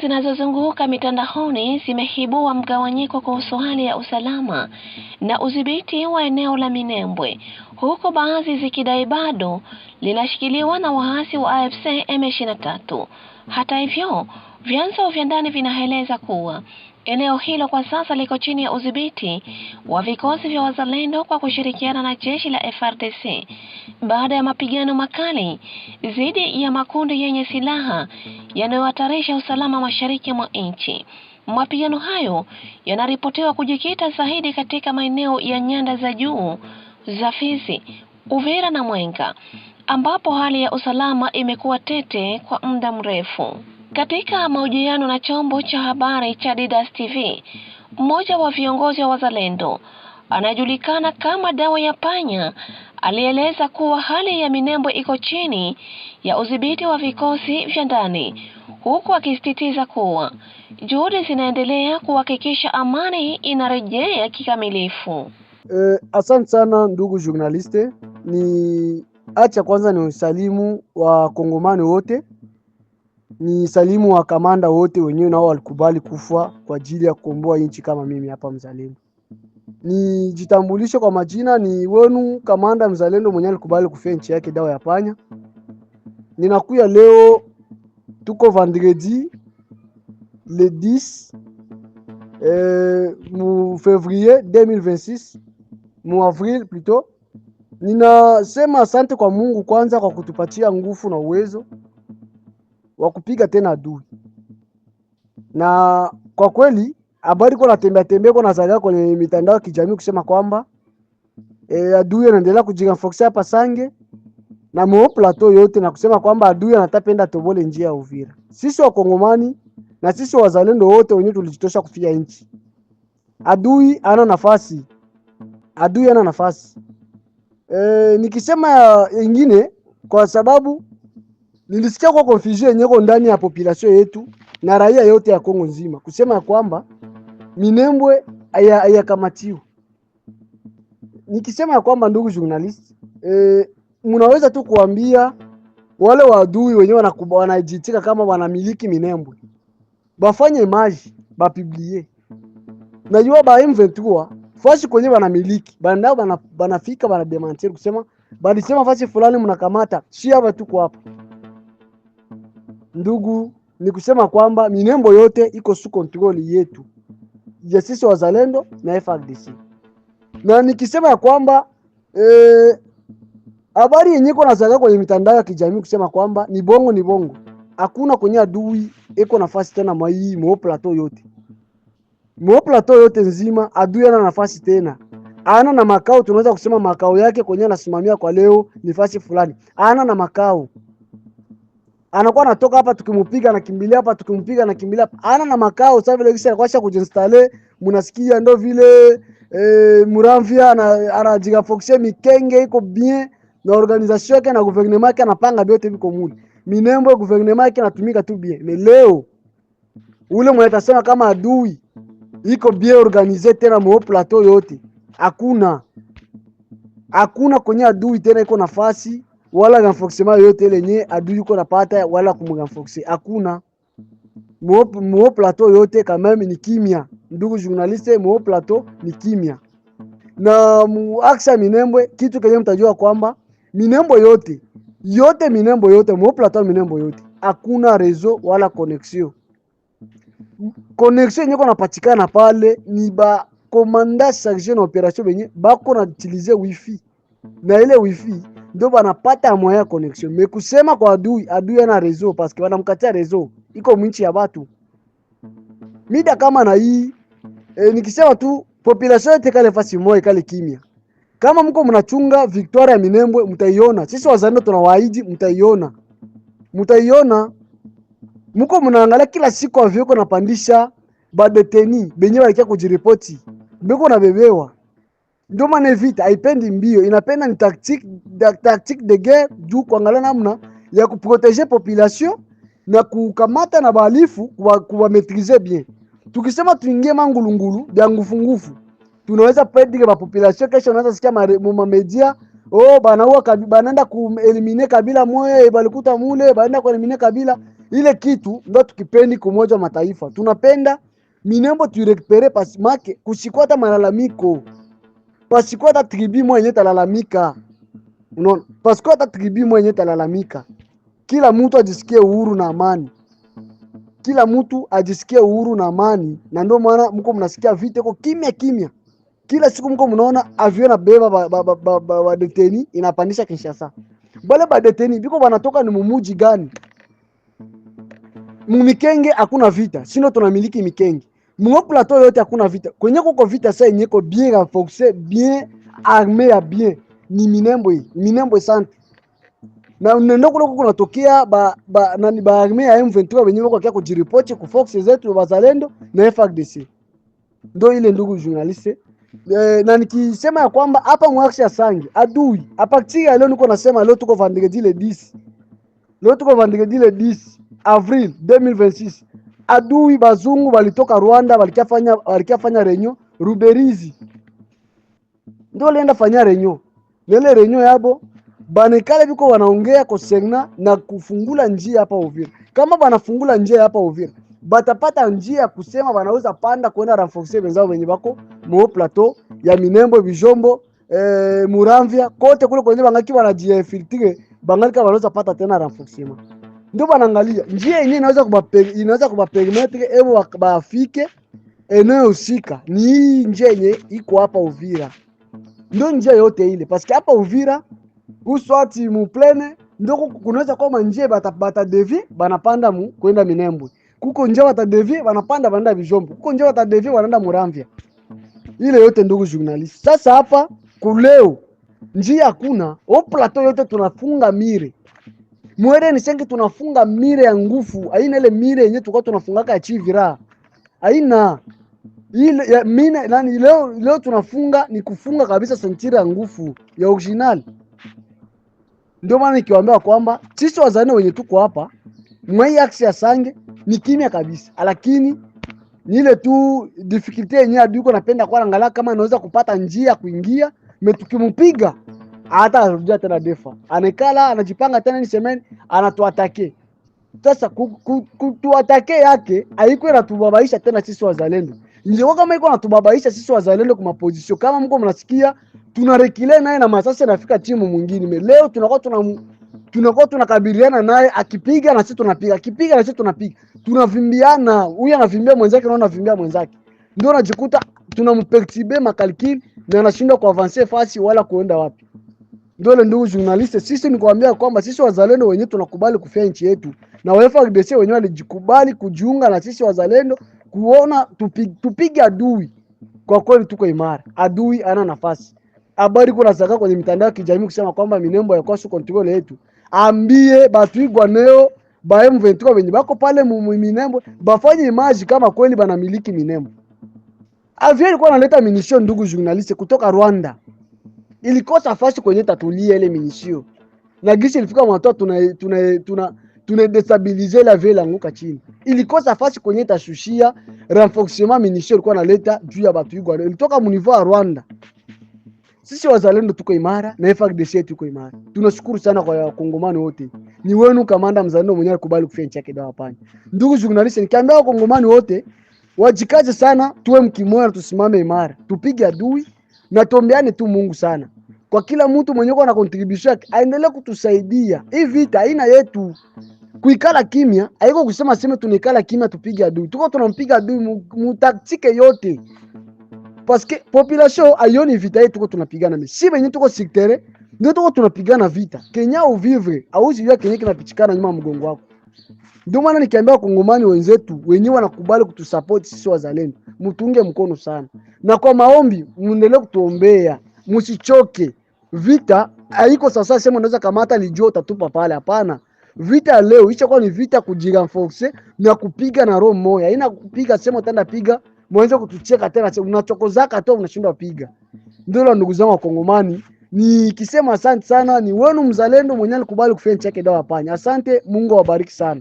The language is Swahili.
Taarifa zinazozunguka mitandaoni zimeibua mgawanyiko kuhusu hali ya usalama na udhibiti wa eneo la Minembwe, huku baadhi zikidai bado linashikiliwa na waasi wa AFC M23. Hata hivyo, vyanzo vya ndani vinaeleza kuwa eneo hilo kwa sasa liko chini ya udhibiti wa vikosi vya wazalendo kwa kushirikiana na jeshi la FARDC baada ya mapigano makali dhidi ya makundi yenye silaha yanayohatarisha usalama mashariki mwa nchi. Mapigano hayo yanaripotiwa kujikita zaidi katika maeneo ya nyanda za juu za Fizi, Uvira na Mwenga, ambapo hali ya usalama imekuwa tete kwa muda mrefu. Katika mahojiano na chombo cha habari cha Didas TV, mmoja wa viongozi wa wazalendo anajulikana kama Dawa ya Panya alieleza kuwa hali ya Minembwe iko chini ya udhibiti wa vikosi vya ndani, huku akisisitiza kuwa juhudi zinaendelea kuhakikisha amani inarejea kikamilifu. Asante sana ndugu journaliste, acha kwanza ni usalimu wa Kongomani wote, ni salimu wa kamanda wote wenyewe nao walikubali kufa kwa ajili ya kukomboa nchi kama mimi hapa mzalendo. Ni jitambulisho kwa majina, ni wenu kamanda mzalendo mwenye alikubali kufia nchi yake Dawa ya Panya. Ninakuya leo, tuko vendredi le 10 mu février 2026 mu avril plutôt. Ninasema asante kwa Mungu kwanza kwa kutupatia nguvu na uwezo wa kupiga tena adui. Na kwa kweli habari kwa natembea kwa nazalia kwenye mitandao ya kijamii kusema kwamba adui anaendelea kujirenforcer hapa Sange na mo plateau yote, na kusema kwamba adui anatapenda tobole njia ya Uvira. Sisi wa Kongomani na sisi wazalendo wote wenyewe tulijitosha kufia nchi. Adui ana nafasi. Nikisema ingine kwa sababu nilisikia kwa confusion yenyewe ndani ya population yetu na raia yote ya Kongo nzima kusema kwamba Minembwe hayakamatiwa. Nikisema kwamba ndugu journalist, mnaweza tu kuambia wale waadui wenyewe wanajitika kama wanamiliki Minembwe, bafanye image bapublier. Najua ba M23 fasi kwenye wanamiliki bandao banafika banademantir kusema balisema fasi fulani mnakamata, si hapa tuko hapa. Ndugu, ni kusema kwamba Minembwe yote iko sous control yetu ya sisi wazalendo na FARDC. Na nikisema kwamba habari yenyewe kuna zaga kwenye mitandao ya kijamii kusema kwamba ni bongo, hakuna kwenye adui iko nafasi tena mo plateau yote nzima. Adui ana nafasi tena, ana na makao. Tunaweza kusema makao yake kwenye anasimamia kwa leo ni nafasi fulani, ana na makao. Anakuwa anatoka hapa tukimupiga na kimbilia hapa, tukimpiga na kimbilia hapa. Ana na makao sasa vile kisha kwasha kujinstalle, mnasikia ndo vile Muramvia anajiga foxe Mikenge iko bien na organisation yake na gouvernement yake anapanga biote biko muli. Minembwe gouvernement yake anatumika tu bien. Mais leo ule mwenye atasema kama adui iko bien organisé tena mo plateau yote, hakuna kwenye adui tena iko nafasi wala renforcement yote lenye adui yuko napata wala kumrenforcer, hakuna. Mo plateau yote kama ni kimya, ndugu journaliste, mo plateau ni kimya. Na muaksa Minembwe, kitu kenye mtajua kwamba Minembwe yote mo plateau Minembwe yote hakuna réseau wala connexion. Connexion yenyewe kunapatikana pale ni ba commandant chargé na operation benye bako na utiliser wifi, na ile wifi ndio banapata moya connexion. Mais kusema kwa adui ana réseau parce que wanamkatia réseau iko mwinchi ya watu mida kama na hii. Nikisema tu population yote kale fasi moja kale kimya. Kama mko mnachunga victoire ya Minembwe mtaiona, sisi wazalendo tunawaahidi mtaiona. Mko mnaangalia kila siku avyoko napandisha badeteni benye walikia kujiripoti beko na bebewa. Ndio maana vita haipendi mbio, inapenda ni tactique de guerre juu kuangalia namna ya kuproteger population na kukamata na balifu kuwa maîtriser bien. Tukisema tuingie mangulungulu bya ngufungufu, tunaweza perdre ba population. Kesho unaweza sikia ma media banaua banaenda kueliminer kabila moya balikuta mule, baenda kueliminer kabila. Ile kitu ndo tukipendi kumoja wa mataifa. Tunapenda Minembwe tuirekupere pasimake kusikwata malalamiko. Pasikwata tribi mwenye talalamika. Unaona? Pasikwata tribi mwenye talalamika. Kila mtu ajisikie uhuru na amani. Kila mtu ajisikie uhuru na amani, na ndio maana mko mnasikia vita kwa kimya kimya. Kila siku mko mnaona avion na beba ba deteni inapandisha Kinshasa. Bale ba deteni biko banatoka ni mumuji gani? Mumikenge hakuna vita. Sino tunamiliki Mikenge. Mungo plateau yote hakuna vita. Kwenye kuko vita sasa yenye ko bien renforcé, bien armé ya bien. Ni Minembwe sante. Na nendo kule kunatokea ba armée ya M23 wenyewe wako kia kujiripoti ku forces zetu wazalendo na FARDC. Ndio ile ndugu journaliste. Na nikisema ya kwamba hapa mwaksi ya Sange adui hapa tia leo niko nasema leo tuko vendredi le 10. Leo tuko vendredi le 10 avril 2026. Adui bazungu walitoka Rwanda walikafanya renyo Ruberizi. Ndio lienda fanya renyo. Nile renyo yabo banekale biko wanaongea concernant na kufungula njia hapa Uvira. Kama banafungula njia hapa Uvira, batapata njia kusema wanaweza panda kwenda renforcer wenzao wenye bako mo plateau ya Minembwe, Bijombo, Muramvya, kote kule kwenye bangaki wanajifiltrer, bangalika wanaweza pata tena renforcement. Ndio banaangalia njia yenyewe inaweza kubapermettre ebo bafike eneo husika. Ni hii njia yenyewe iko hapa Uvira. Ndio njia yote ile parce que hapa Uvira uswati muplene ndio kunaweza kama njia bata devi banapanda kwenda Minembwe. Kuko njia bata devi banapanda banda Bijombo. Kuko njia bata devi wanaenda Muramvya. Ile yote ndugu journalist. Sasa hapa kuleo njia hakuna, o plateau yote tunafunga mire. Mwere ni sengi tunafunga mire ya nguvu. Haina ile mire yenyewe tulikuwa tunafungaka ya Chivira. Haina ile ya mine nani leo tunafunga ni kufunga kabisa sentire ya nguvu ya original. Ndio maana nikiwaambia kwamba sisi wazalendo wenye tuko hapa mwai aksi ya Sange ni kimya kabisa, lakini ni ile tu difficulty yenyewe adui uko napenda kwa angalau kama anaweza kupata njia kuingia, tukimpiga hata arudia tena defa. Anekala anajipanga tena ni semeni anatuatake. Sasa kutuatake yake haiko inatubabaisha tena sisi wazalendo. Ndio kama iko inatubabaisha sisi wazalendo kwa position kama mko mnasikia tunarekile naye na masasa nafika timu mwingine. Leo tunakuwa tunakabiliana naye akipiga na sisi tunapiga, akipiga na sisi tunapiga. Tunavimbiana, huyu anavimbia mwenzake na anavimbia mwenzake. Ndio unajikuta tunamperturber makalkili na anashindwa kuavancer fasi wala kuenda wapi. Ndio ile ndugu journaliste, sisi ni kuambia kwamba sisi wazalendo wenyewe tunakubali kufia nchi yetu na FARDC wenyewe walijikubali kujiunga na sisi wazalendo kuona tupige adui. Kwa kweli tuko imara. Adui ana nafasi. Habari kuna zaka kwenye mitandao ya kijamii kusema kwamba Minembwe ya kwa control yetu. Ambie batuigwa neo ba M23 wenye bako pale Minembwe bafanye image kama kweli banamiliki Minembwe. Avion ilikuwa analeta munition ndugu journaliste kutoka Rwanda. Ilikosa fasi kwenye tatulia ile munition. Na gisi ilifika mwanzo tuna destabiliser la ville anguka chini. Ilikosa fasi kwenye tashushia renforcement munition ilikuwa analeta juu ya batuigwa. Ilitoka mu niveau ya Rwanda. Sisi wazalendo tuko imara na FARDC tuko imara. Tunashukuru sana kwa wakongomani wote. Ni wenu kamanda mzalendo mwenyewe alikubali kufia nchi yake dawa pani. Ndugu journalist, nikiambia wakongomani wote wajikaze sana, tuwe mkimoja, tusimame imara. Tupige adui na tuombeane tu Mungu sana. Kwa kila mtu mwenye kwa na contribution yake aendelee kutusaidia. Hii vita haina yetu. Kuikala kimya, haiko kusema sema tunikala kimya tupige adui. Tuko tunampiga adui mutaktike yote. Parce que population aioni vita yetu tuko tunapigana mimi. Si wenyewe tuko secteur, ndio tuko tunapigana vita. Kenya uvivre, auzi yua Kenya kinapichikana nyuma mgongo wako. Ndio maana nikiambia Kongomani wenzetu, wenyewe wanakubali kutusupport sisi wazalendo. Mtunge mkono sana. Na kwa maombi, muendelee kutuombea. Msichoke. Vita haiko sasa sema unaweza kamata lijio utatupa pale, hapana. Vita leo ishakuwa ni vita kujirenforcer na kupiga na roho moja. Haina kupiga sema utaenda piga mwanzo kutucheka tena unachokozaka tu unashindwa piga. Ndio ndugu zangu wa Kongomani, nikisema asante sana, ni wenu mzalendo mwenye alikubali kufanya chake dawa panya. Asante, Mungu awabariki sana.